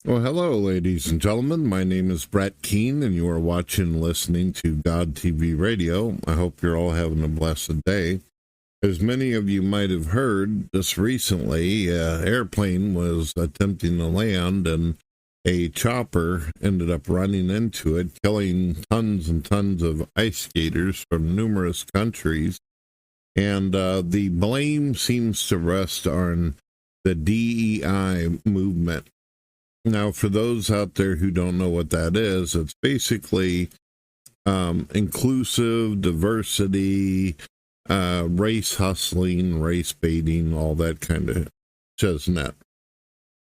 Well, hello, ladies and gentlemen. My name is Brett Keene, and you are watching and listening to God TV Radio. I hope you're all having a blessed day. As many of you might have heard, just recently, an airplane was attempting to land, and a chopper ended up running into it, killing tons and tons of ice skaters from numerous countries. And the blame seems to rest on the DEI movement. Now, for those out there who don't know what that is, it's basically inclusive, diversity, race hustling, race baiting, all that kind of chestnut.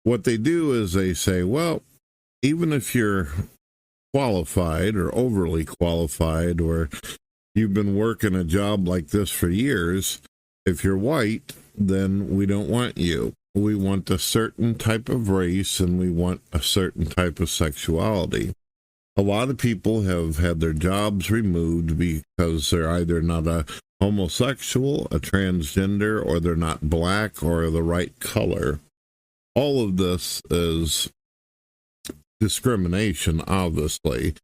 What they do is they say, well, even if you're qualified or overly qualified, or you've been working a job like this for years, if you're white, then we don't want you. We want a certain type of race, and we want a certain type of sexuality. A lot of people have had their jobs removed because they're either not a homosexual, a transgender, or they're not black or the right color. All of this is discrimination, obviously.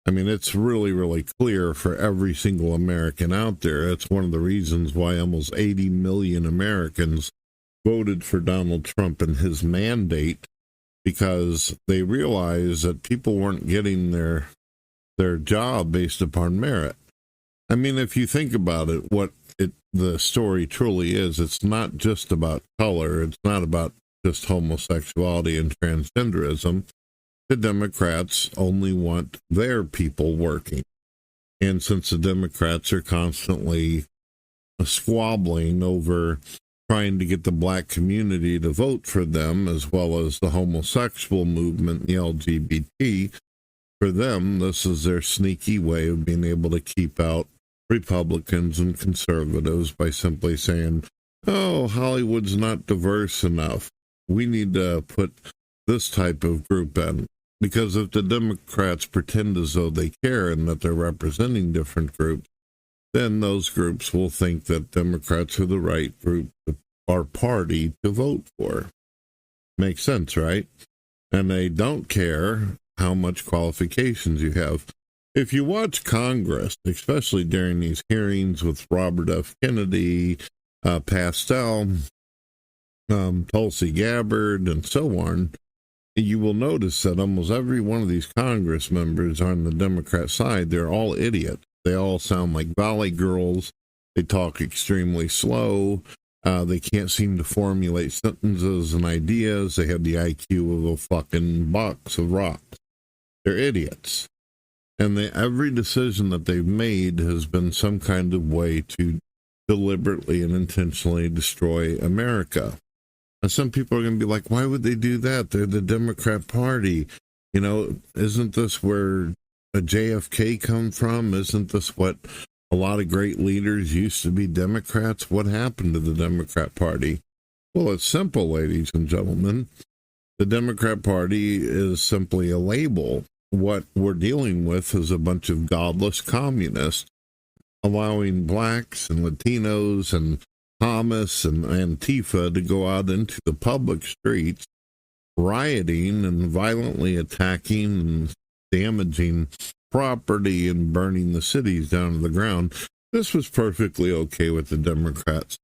I mean, it's really, really clear for every single American out there. It's one of the reasons why almost 80 million Americans voted for Donald Trump and his mandate, because they realized that people weren't getting their job based upon merit. I mean, if you think about it, the story truly is, it's not just about color. It's not about just homosexuality and transgenderism. The Democrats only want their people working. And since the Democrats are constantly squabbling over trying to get the black community to vote for them, as well as the homosexual movement, the LGBT, for them, this is their sneaky way of being able to keep out Republicans and conservatives by simply saying, oh, Hollywood's not diverse enough. We need to put this type of group in. Because if the Democrats pretend as though they care and that they're representing different groups, then those groups will think that Democrats are the right group or party to vote for. Makes sense, right? And they don't care how much qualifications you have. If you watch Congress, especially during these hearings with Robert F. Kennedy, Pastel, Tulsi Gabbard, and so on, you will notice that almost every one of these Congress members on the Democrat side, they're all idiots. They all sound like valley girls. They talk extremely slow. They can't seem to formulate sentences and ideas. They have the IQ of a fucking box of rocks. They're idiots. And every decision that they've made has been some kind of way to deliberately and intentionally destroy America. And some people are going to be like, why would they do that? They're the Democrat Party. You know, isn't this where a JFK come from? Isn't this what a lot of great leaders used to be, Democrats? What happened to the Democrat Party? Well, it's simple, ladies and gentlemen. The Democrat Party is simply a label. What we're dealing with is a bunch of godless communists allowing blacks and Latinos and Hamas and Antifa to go out into the public streets, rioting and violently attacking and damaging property and burning the cities down to the ground. This was perfectly okay with the Democrats.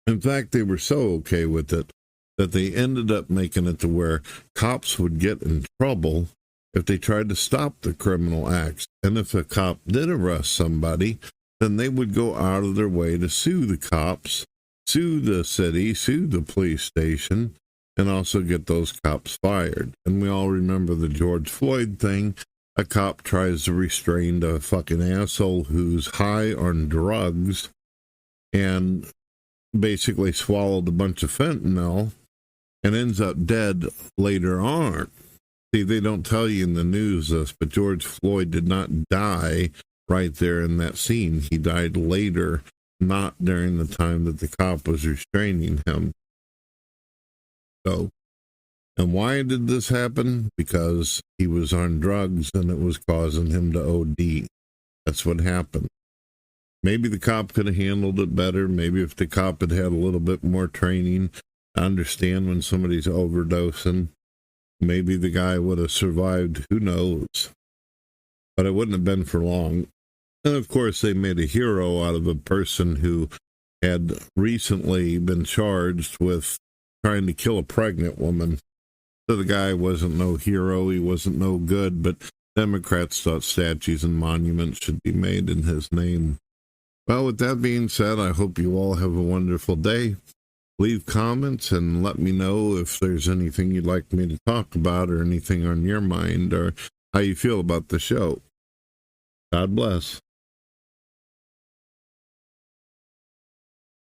In fact, they were so okay with it that they ended up making it to where cops would get in trouble if they tried to stop the criminal acts. And if a cop did arrest somebody, then they would go out of their way to sue the cops, sue the city, sue the police station, and also get those cops fired. And we all remember the George Floyd thing. A cop tries to restrain a fucking asshole who's high on drugs and basically swallowed a bunch of fentanyl and ends up dead later on. See, they don't tell you in the news this, but George Floyd did not die right there in that scene. He died later, not during the time that the cop was restraining him. So, and why did this happen? Because he was on drugs and it was causing him to OD. That's what happened. Maybe the cop could have handled it better. Maybe if the cop had had a little bit more training to understand when somebody's overdosing. Maybe the guy would have survived, who knows? But it wouldn't have been for long. And of course, they made a hero out of a person who had recently been charged with trying to kill a pregnant woman. So the guy wasn't no hero, he wasn't no good, but Democrats thought statues and monuments should be made in his name. Well, with that being said, I hope you all have a wonderful day. Leave comments and let me know if there's anything you'd like me to talk about or anything on your mind or how you feel about the show. God bless.